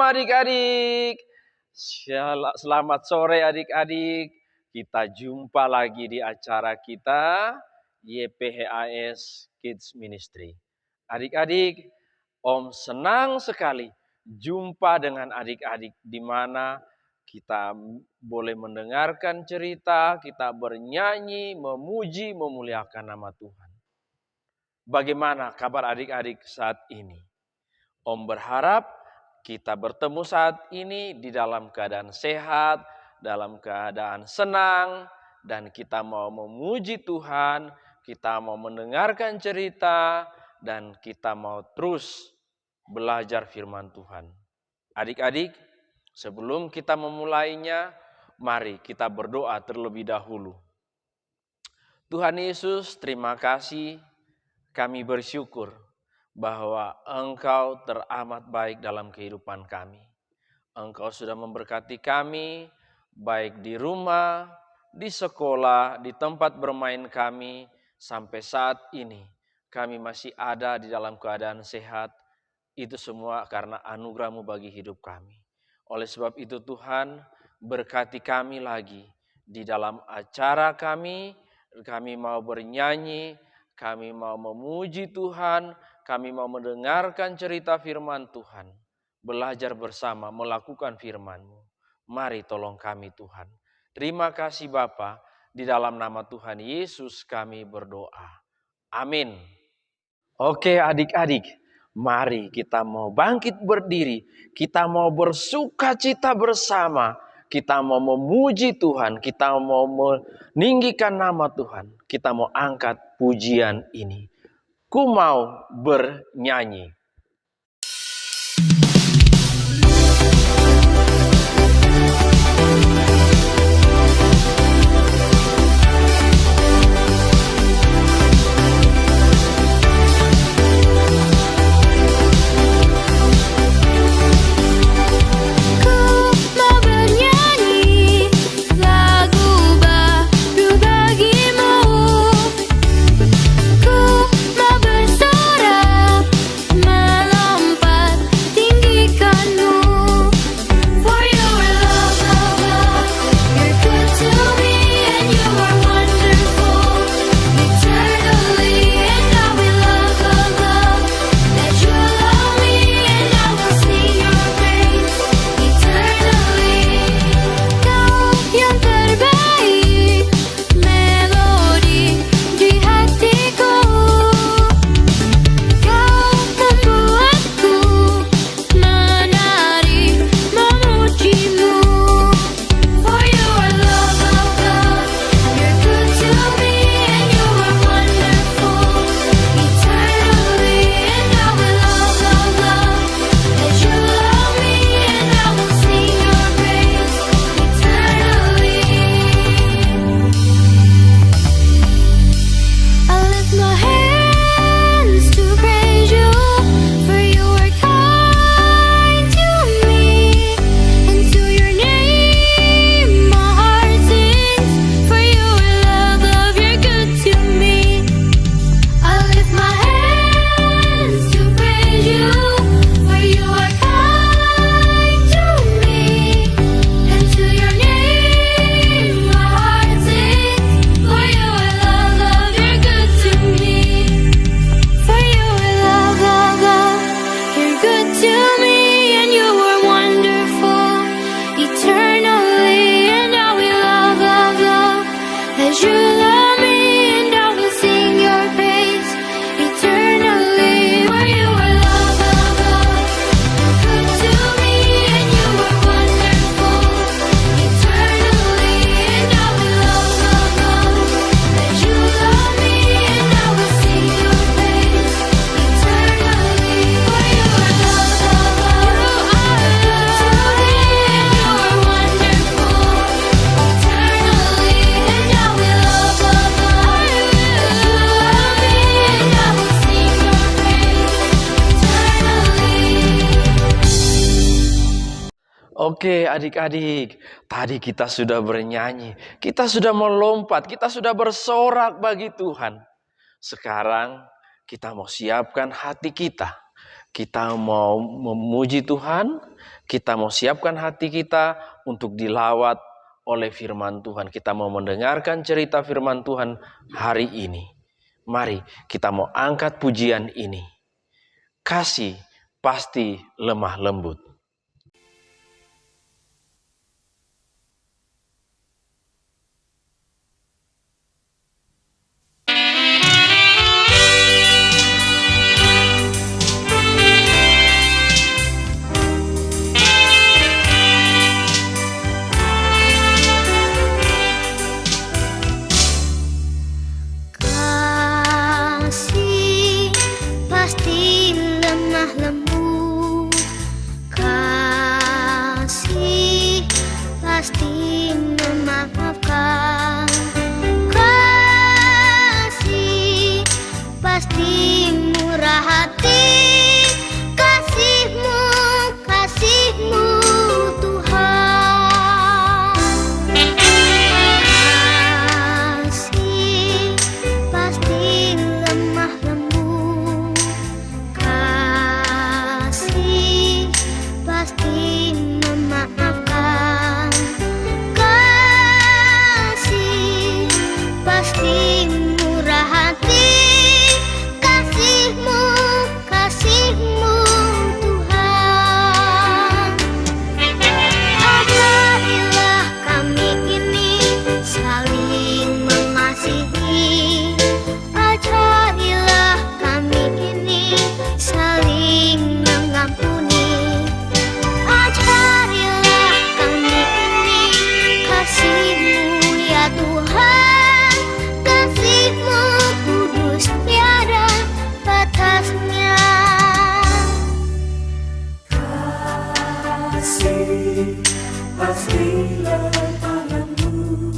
adik-adik. Selamat sore adik-adik. Kita jumpa lagi di acara kita YPHAS Kids Ministry. Adik-adik, Om senang sekali jumpa dengan adik-adik di mana kita boleh mendengarkan cerita, kita bernyanyi, memuji, memuliakan nama Tuhan. Bagaimana kabar adik-adik saat ini? Om berharap kita bertemu saat ini di dalam keadaan sehat, dalam keadaan senang, dan kita mau memuji Tuhan, kita mau mendengarkan cerita, dan kita mau terus belajar firman Tuhan. Adik-adik, sebelum kita memulainya, mari kita berdoa terlebih dahulu. Tuhan Yesus, terima kasih, kami bersyukur bahwa Engkau teramat baik dalam kehidupan kami. Engkau sudah memberkati kami, baik di rumah, di sekolah, di tempat bermain kami, sampai saat ini kami masih ada di dalam keadaan sehat. Itu semua karena anugerah-Mu bagi hidup kami. Oleh sebab itu Tuhan, berkati kami lagi di dalam acara kami mau bernyanyi, kami mau memuji Tuhan, kami mau mendengarkan cerita firman Tuhan, belajar bersama, melakukan firman-Mu. Mari tolong kami Tuhan. Terima kasih Bapa, di dalam nama Tuhan Yesus kami berdoa. Amin. Oke adik-adik, mari kita mau bangkit berdiri, kita mau bersukacita bersama, kita mau memuji Tuhan, kita mau meninggikan nama Tuhan, kita mau angkat pujian ini. Ku mau bernyanyi. Oke adik-adik, tadi kita sudah bernyanyi, kita sudah melompat, kita sudah bersorak bagi Tuhan. Sekarang kita mau siapkan hati kita, Kita mau memuji Tuhan, kita mau siapkan hati kita untuk dilawat oleh firman Tuhan. Kita mau mendengarkan cerita firman Tuhan hari ini. Mari kita mau angkat pujian ini. Kasih pasti lemah lembut. Kasih pasti lemah lembut, kasih pasti memaafkan, kasih pasti murah hati, kasih-Mu Tuhan. Kasih pasti lemah lembut, kasih pasti memaafkan, kasih pasti murah hati, kasih-Mu Tuhan. Ajarilah kami ini saling mengasihi, ajarilah kami ini saling mengampuni, ajarilah kami ini kasih-Mu ya Tuhan, kasih-Mu kudus tiada batasnya. Kasih pasti lemah lembut,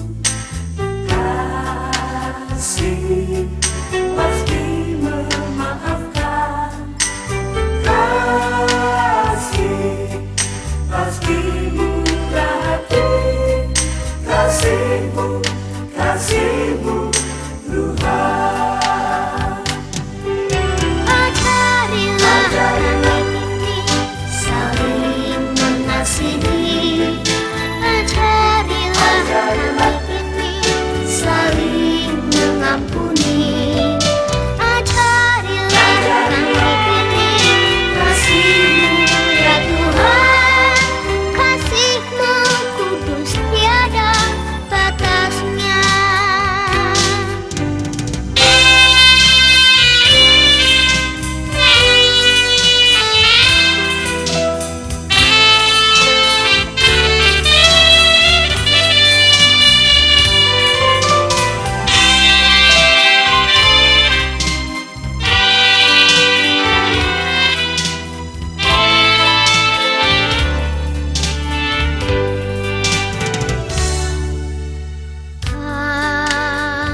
kasih pasti memaafkan, kasih pasti murah hati, kasih-Mu Tuhan. Ajarilah kami ini saling mengasihi, ajarilah kami ini saling mengampuni, ajarilah kami ini kasih-Mu ya Tuhan, kasih-Mu kudus tiada batasnya.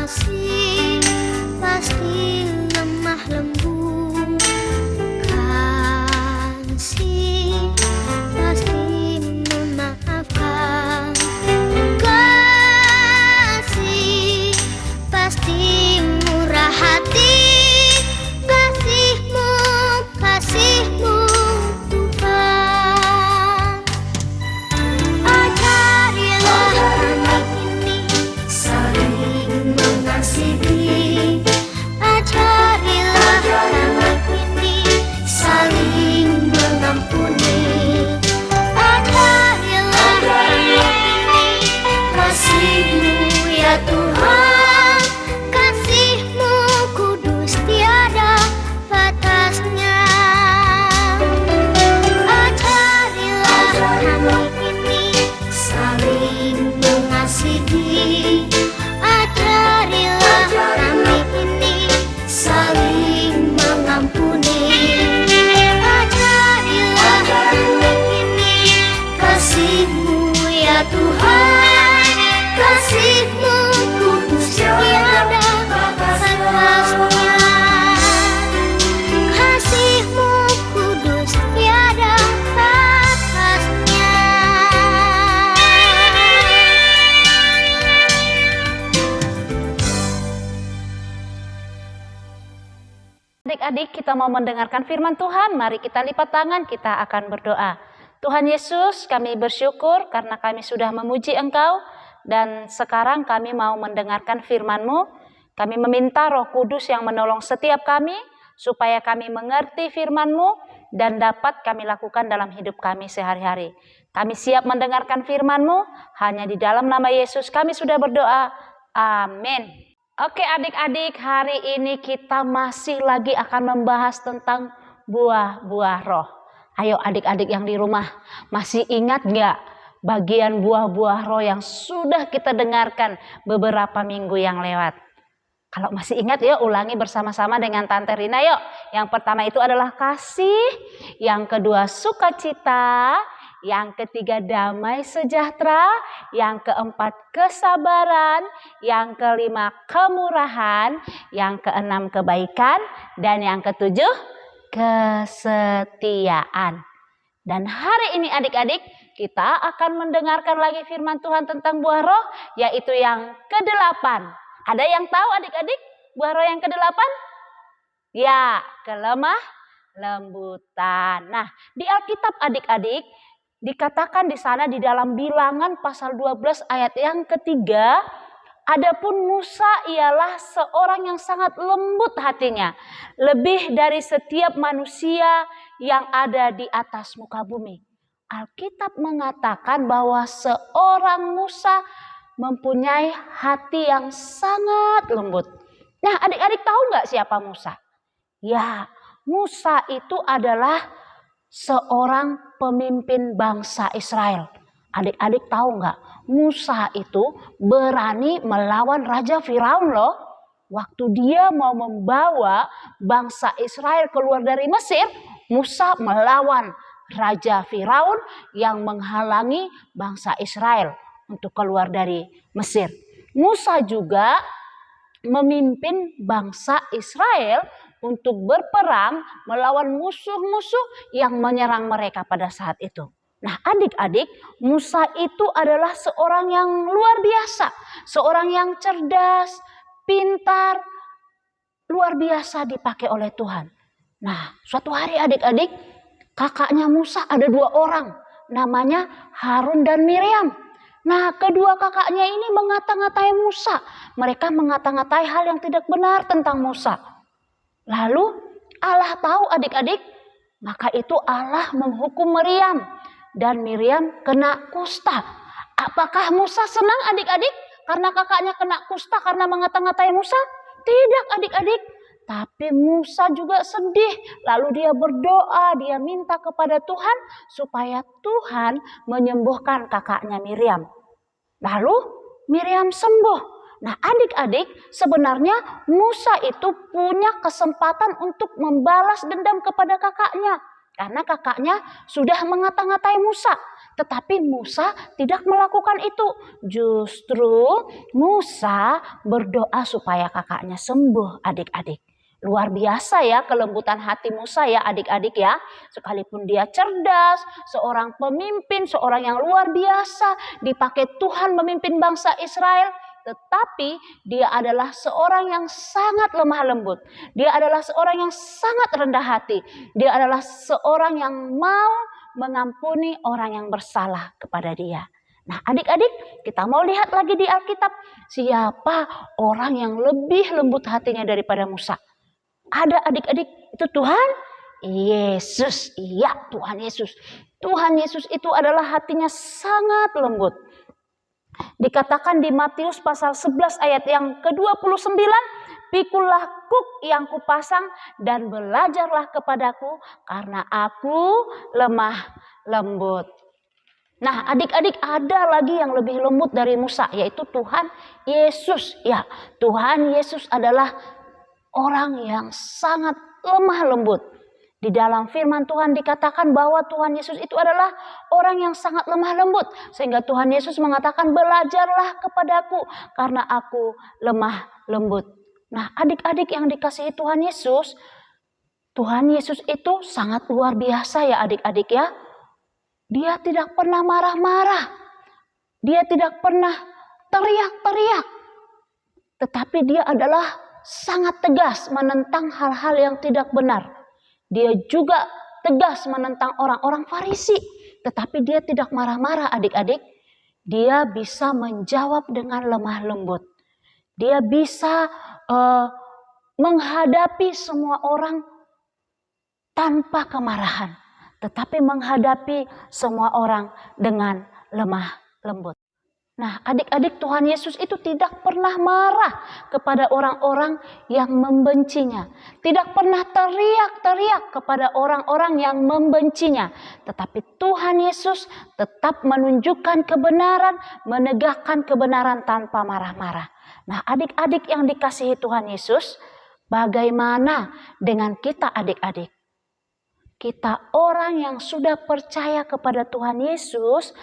Kasih pasti lemah lembut, kasih pasti memaafkan, kasih pasti murah hati, kasih-Mu Tuhan. Ajarilah kami ini saling mengasihi, ajarilah kami ini saling mengampuni, ajarilah kami ini kasih-Mu ya Tuhan, kasih-Mu kudus tiada batasnya. Ajarilah kami ini saling mengasihi, ajarilah kami ini saling mengampuni, ajarilah kami ini kasih-Mu ya Tuhan, kasih-Mu kudus tiada batasnya, kasih-Mu kudus tiada batasnya. adik-adik, kita mau mendengarkan firman Tuhan. Mari kita lipat tangan, kita akan berdoa. Tuhan Yesus, kami bersyukur karena kami sudah memuji Engkau. Dan sekarang kami mau mendengarkan firman-Mu. Kami meminta Roh Kudus yang menolong setiap kami, supaya kami mengerti firman-Mu dan dapat kami lakukan dalam hidup kami sehari-hari. Kami siap mendengarkan firman-Mu, hanya di dalam nama Yesus kami sudah berdoa. Amin. Oke adik-adik, hari ini kita masih lagi akan membahas tentang buah-buah roh. Ayo adik-adik yang di rumah, masih ingat gak bagian buah-buah roh yang sudah kita dengarkan beberapa minggu yang lewat? Kalau masih ingat yuk ulangi bersama-sama dengan Tante Rina yuk. Yang pertama itu adalah kasih, yang kedua sukacita, yang ketiga damai sejahtera, yang keempat kesabaran, yang kelima kemurahan, yang keenam kebaikan, dan yang ketujuh kesetiaan. Dan hari ini adik-adik kita akan mendengarkan lagi firman Tuhan tentang buah roh, yaitu yang ke-8. Ada yang tahu adik-adik buah roh yang ke-8? Ya, kelemah lembutan. Nah, di Alkitab adik-adik dikatakan di sana di dalam Bilangan pasal 12 ayat yang ketiga, adapun Musa ialah seorang yang sangat lembut hatinya, lebih dari setiap manusia yang ada di atas muka bumi. Alkitab mengatakan bahwa seorang Musa mempunyai hati yang sangat lembut. Nah, adik-adik tahu nggak siapa Musa? Ya, Musa itu adalah seorang pemimpin bangsa Israel. Adik-adik tahu nggak? Musa itu berani melawan Raja Firaun loh. Waktu dia mau membawa bangsa Israel keluar dari Mesir, Musa melawan Raja Firaun yang menghalangi bangsa Israel untuk keluar dari Mesir. Musa juga memimpin bangsa Israel untuk berperang melawan musuh-musuh yang menyerang mereka pada saat itu. Nah adik-adik, Musa itu adalah seorang yang luar biasa, seorang yang cerdas, pintar, luar biasa dipakai oleh Tuhan. Nah suatu hari adik-adik, kakaknya Musa ada 2 orang, namanya Harun dan Miriam. Nah kedua kakaknya ini mengata-ngatai Musa. Mereka mengata-ngatai hal yang tidak benar tentang Musa. Lalu Allah tahu adik-adik, maka itu Allah menghukum Miriam. Dan Miriam kena kusta. Apakah Musa senang adik-adik karena kakaknya kena kusta karena mengata-ngatai Musa? Tidak adik-adik. Tapi Musa juga sedih. Lalu dia berdoa, dia minta kepada Tuhan supaya Tuhan menyembuhkan kakaknya Miriam. Lalu Miriam sembuh. Nah adik-adik, sebenarnya Musa itu punya kesempatan untuk membalas dendam kepada kakaknya. Karena kakaknya sudah mengata-ngatai Musa. Tetapi Musa tidak melakukan itu. Justru Musa berdoa supaya kakaknya sembuh adik-adik. Luar biasa ya kelembutan hati Musa ya adik-adik ya. Sekalipun dia cerdas, seorang pemimpin, seorang yang luar biasa, dipakai Tuhan memimpin bangsa Israel. Tetapi dia adalah seorang yang sangat lemah lembut. Dia adalah seorang yang sangat rendah hati. Dia adalah seorang yang mau mengampuni orang yang bersalah kepada dia. Nah adik-adik, kita mau lihat lagi di Alkitab. Siapa orang yang lebih lembut hatinya daripada Musa? Ada adik-adik, itu Tuhan Yesus. Iya, Tuhan Yesus. Tuhan Yesus itu adalah hatinya sangat lembut. Dikatakan di Matius pasal 11 ayat yang ke-29, pikulah kuk yang kupasang dan belajarlah kepadaku karena aku lemah lembut. Nah adik-adik, ada lagi yang lebih lembut dari Musa, yaitu Tuhan Yesus. Ya, Tuhan Yesus adalah orang yang sangat lemah lembut. Di dalam firman Tuhan dikatakan bahwa Tuhan Yesus itu adalah orang yang sangat lemah lembut. Sehingga Tuhan Yesus mengatakan, belajarlah kepadaku karena aku lemah lembut. Nah adik-adik yang dikasihi Tuhan Yesus itu sangat luar biasa ya adik-adik ya. Dia tidak pernah marah-marah. Dia tidak pernah teriak-teriak. Tetapi dia adalah sangat tegas menentang hal-hal yang tidak benar. Dia juga tegas menentang orang-orang Farisi. Tetapi dia tidak marah-marah adik-adik. Dia bisa menjawab dengan lemah lembut. Dia bisa menghadapi semua orang tanpa kemarahan. Tetapi menghadapi semua orang dengan lemah lembut. Nah, adik-adik, Tuhan Yesus itu tidak pernah marah kepada orang-orang yang membencinya. Tidak pernah teriak-teriak kepada orang-orang yang membencinya. Tetapi Tuhan Yesus tetap menunjukkan kebenaran, menegakkan kebenaran tanpa marah-marah. Nah, adik-adik yang dikasihi Tuhan Yesus, bagaimana dengan kita adik-adik? Kita orang yang sudah percaya kepada Tuhan Yesus,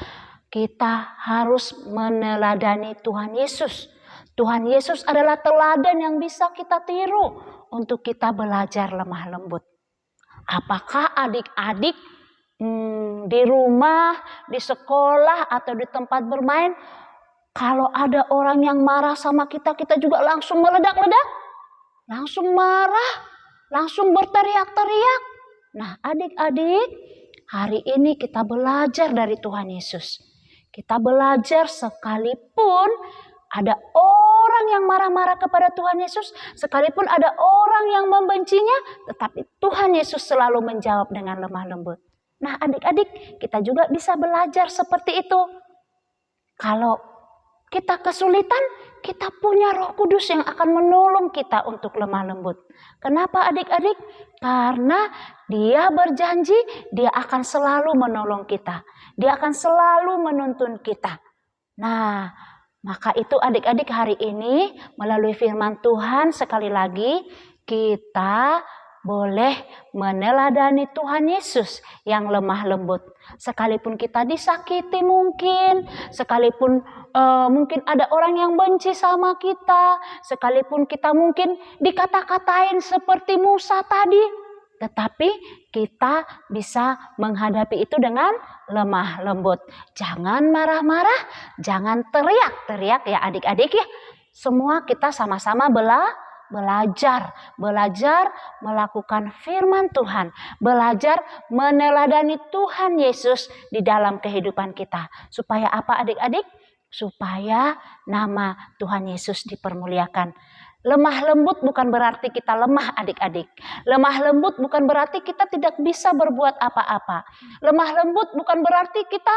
kita harus meneladani Tuhan Yesus. Tuhan Yesus adalah teladan yang bisa kita tiru untuk kita belajar lemah lembut. Apakah adik-adik di rumah, di sekolah, atau di tempat bermain, kalau ada orang yang marah sama kita, kita juga langsung meledak-ledak? Langsung marah? Langsung berteriak-teriak? Nah, adik-adik, hari ini kita belajar dari Tuhan Yesus. Kita belajar sekalipun ada orang yang marah-marah kepada Tuhan Yesus, sekalipun ada orang yang membencinya, tetapi Tuhan Yesus selalu menjawab dengan lemah lembut. Nah, adik-adik, kita juga bisa belajar seperti itu. Kalau kita kesulitan, kita punya Roh Kudus yang akan menolong kita untuk lemah lembut. Kenapa adik-adik? Karena Dia berjanji Dia akan selalu menolong kita. Dia akan selalu menuntun kita. Nah, maka itu adik-adik, hari ini melalui firman Tuhan sekali lagi kita boleh meneladani Tuhan Yesus yang lemah lembut. Sekalipun kita disakiti mungkin, sekalipun mungkin ada orang yang benci sama kita, sekalipun kita mungkin dikata-katain seperti Musa tadi, tetapi kita bisa menghadapi itu dengan lemah lembut. Jangan marah-marah, jangan teriak-teriak ya adik-adik ya. Semua kita sama-sama belajar melakukan firman Tuhan, belajar meneladani Tuhan Yesus di dalam kehidupan kita. Supaya apa adik-adik? Supaya nama Tuhan Yesus dipermuliakan. Lemah lembut bukan berarti kita lemah adik-adik. Lemah lembut bukan berarti kita tidak bisa berbuat apa-apa. Lemah lembut bukan berarti kita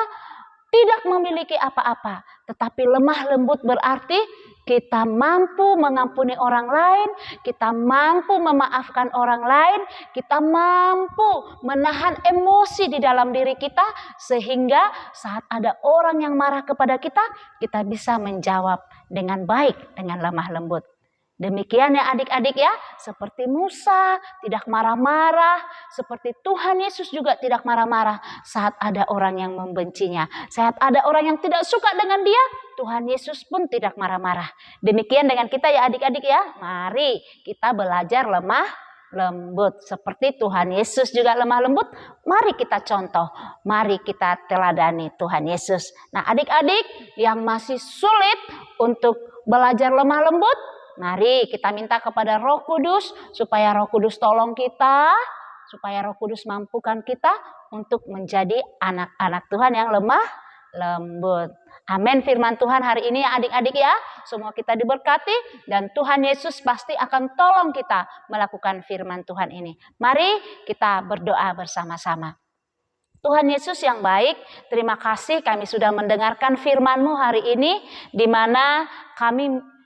tidak memiliki apa-apa. Tetapi lemah lembut berarti kita mampu mengampuni orang lain, kita mampu memaafkan orang lain, kita mampu menahan emosi di dalam diri kita, sehingga saat ada orang yang marah kepada kita, kita bisa menjawab dengan baik, dengan lemah lembut. Demikian ya adik-adik ya, seperti Musa tidak marah-marah, seperti Tuhan Yesus juga tidak marah-marah saat ada orang yang membencinya. Saat ada orang yang tidak suka dengan dia, Tuhan Yesus pun tidak marah-marah. Demikian dengan kita ya adik-adik ya, mari kita belajar lemah lembut. Seperti Tuhan Yesus juga lemah lembut, mari kita contoh, mari kita teladani Tuhan Yesus. Nah adik-adik yang masih sulit untuk belajar lemah lembut, mari kita minta kepada Roh Kudus supaya Roh Kudus tolong kita, supaya Roh Kudus mampukan kita untuk menjadi anak-anak Tuhan yang lemah lembut. Amin firman Tuhan hari ini ya adik-adik ya. Semua kita diberkati dan Tuhan Yesus pasti akan tolong kita melakukan firman Tuhan ini. Mari kita berdoa bersama-sama. Tuhan Yesus yang baik, terima kasih kami sudah mendengarkan firman-Mu hari ini, di mana kami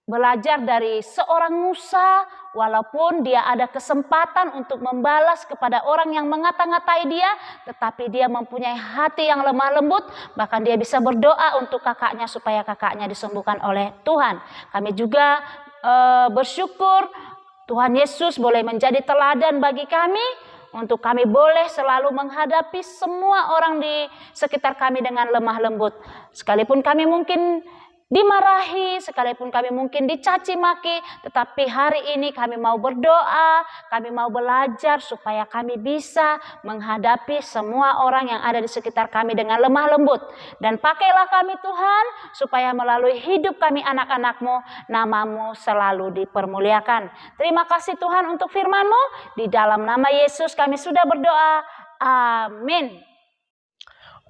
belajar dari seorang Musa, walaupun dia ada kesempatan untuk membalas kepada orang yang mengata-ngatai dia, tetapi dia mempunyai hati yang lemah lembut, bahkan dia bisa berdoa untuk kakaknya supaya kakaknya disembuhkan oleh Tuhan. Kami juga bersyukur Tuhan Yesus boleh menjadi teladan bagi kami, untuk kami boleh selalu menghadapi semua orang di sekitar kami dengan lemah lembut. Sekalipun kami mungkin dimarahi, sekalipun kami mungkin dicaci maki, tetapi hari ini kami mau berdoa, kami mau belajar supaya kami bisa menghadapi semua orang yang ada di sekitar kami dengan lemah lembut. Dan pakailah kami Tuhan, supaya melalui hidup kami anak-anak-Mu, nama-Mu selalu dipermuliakan. Terima kasih Tuhan untuk firman-Mu, di dalam nama Yesus kami sudah berdoa, amin.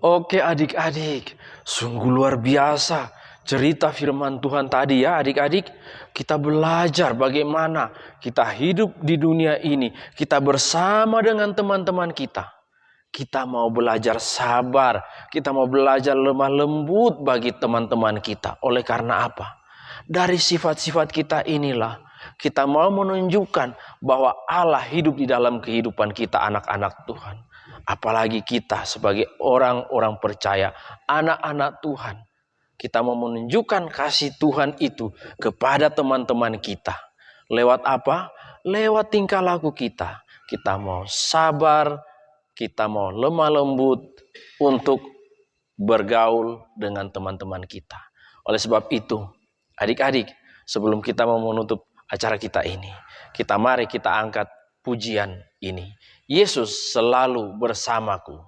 Oke adik-adik, sungguh luar biasa cerita firman Tuhan tadi ya adik-adik. Kita belajar bagaimana kita hidup di dunia ini. Kita bersama dengan teman-teman kita. Kita mau belajar sabar. Kita mau belajar lemah lembut bagi teman-teman kita. Oleh karena apa? Dari sifat-sifat kita inilah kita mau menunjukkan bahwa Allah hidup di dalam kehidupan kita anak-anak Tuhan. Apalagi kita sebagai orang-orang percaya, anak-anak Tuhan. Kita mau menunjukkan kasih Tuhan itu kepada teman-teman kita. Lewat apa? Lewat tingkah laku kita. Kita mau sabar, kita mau lemah lembut untuk bergaul dengan teman-teman kita. Oleh sebab itu, adik-adik, sebelum kita mau menutup acara kita ini, mari kita angkat pujian ini. Yesus selalu bersamaku.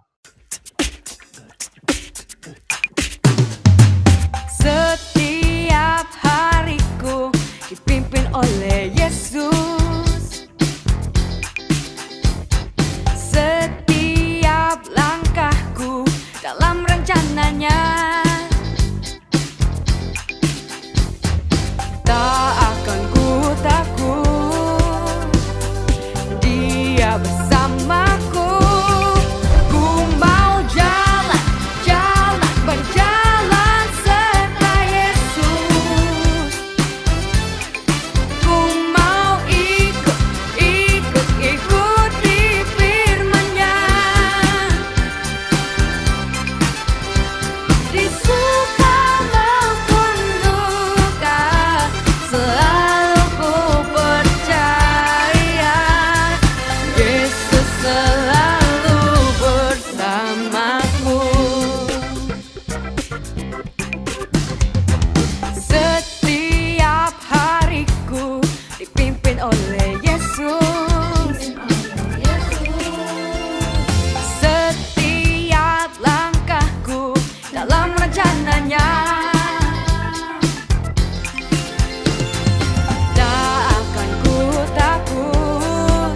Setiap hariku dipimpin oleh Yesus. Setiap langkahku dalam rencananya. Tak akan ku takut, Dia bersamaku. Ku mau jalan, berjalan serta Yesus. Ku mau ikuti firman-Nya. Di suka maupun duka, selalu ku percaya Yesus selalu bersamaku. Setiap hariku dipimpin oleh Yesus. Setiap langkahku dalam rencananya. Tak akan ku takut,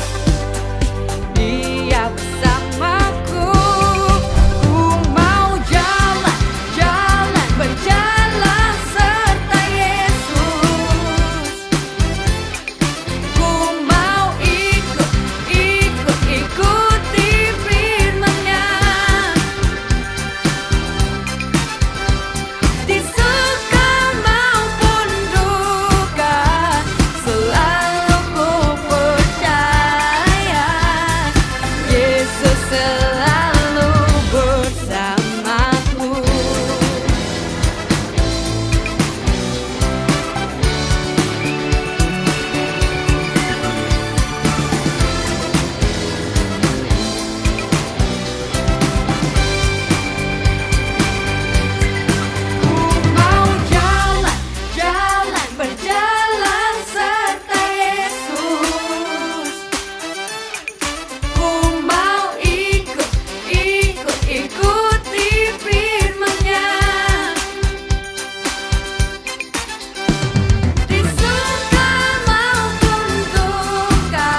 Dia bersamaku. Ku mau jalan, berjalan serta Yesus. Ku mau ikuti firman-Nya. Di suka maupun duka, selalu ku percaya Yesus selalu bersamaku. Ku mau jalan, berjalan serta Yesus. Ku mau ikuti firman-Nya. Di suka maupun duka,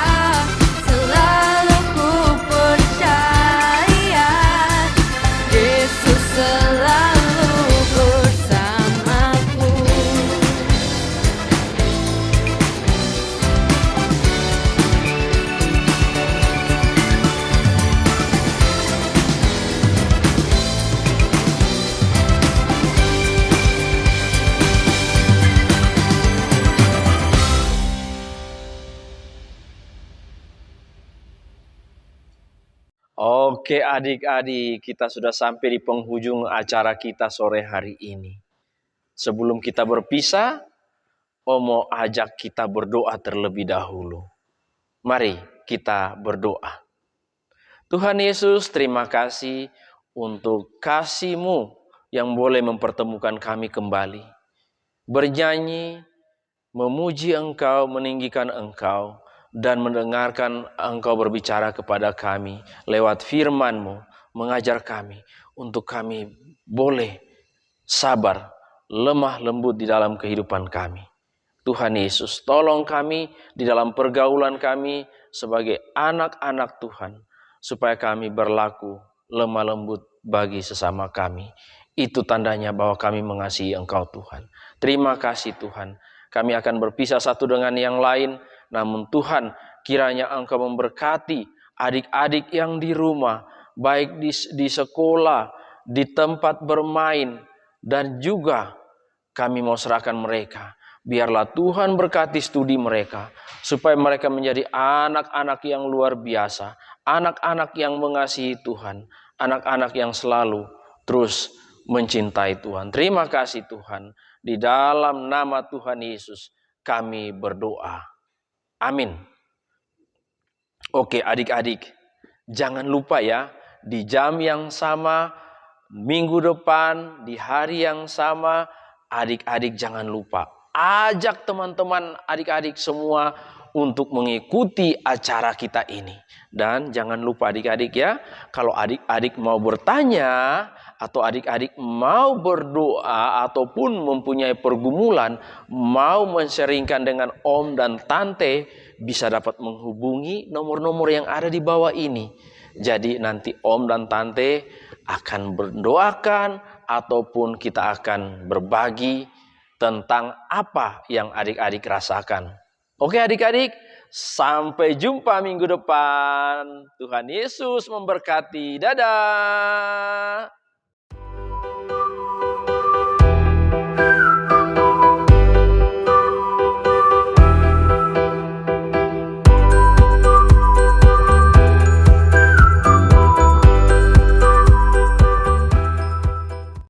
selalu ku percaya Yesus selalu bersamaku. Oke adik-adik, kita sudah sampai di penghujung acara kita sore hari ini. Sebelum kita berpisah, Om mau ajak kita berdoa terlebih dahulu. Mari kita berdoa. Tuhan Yesus, terima kasih untuk kasih-Mu yang boleh mempertemukan kami kembali. bernyanyi, memuji Engkau, meninggikan Engkau, dan mendengarkan Engkau berbicara kepada kami lewat firman-Mu, mengajar kami untuk kami boleh sabar, lemah lembut di dalam kehidupan kami. Tuhan Yesus, tolong kami di dalam pergaulan kami sebagai anak-anak Tuhan, supaya kami berlaku lemah lembut bagi sesama kami. Itu tandanya bahwa kami mengasihi Engkau Tuhan. Terima kasih Tuhan. Kami akan berpisah satu dengan yang lain, namun Tuhan, kiranya Engkau memberkati adik-adik yang di rumah, baik di sekolah, di tempat bermain, dan juga kami mau serahkan mereka. Biarlah Tuhan berkati studi mereka, supaya mereka menjadi anak-anak yang luar biasa, anak-anak yang mengasihi Tuhan, anak-anak yang selalu terus mencintai Tuhan. Terima kasih Tuhan. Di dalam nama Tuhan Yesus kami berdoa. Amin. Oke adik-adik, jangan lupa ya, di jam yang sama, minggu depan, di hari yang sama, adik-adik jangan lupa ajak teman-teman adik-adik semua untuk mengikuti acara kita ini. Dan jangan lupa adik-adik ya, kalau adik-adik mau bertanya atau adik-adik mau berdoa ataupun mempunyai pergumulan, mau men-sharingkan dengan om dan tante, bisa dapat menghubungi nomor-nomor yang ada di bawah ini. Jadi nanti om dan tante akan berdoakan ataupun kita akan berbagi tentang apa yang adik-adik rasakan. Oke adik-adik, sampai jumpa minggu depan. Tuhan Yesus memberkati. Dadah.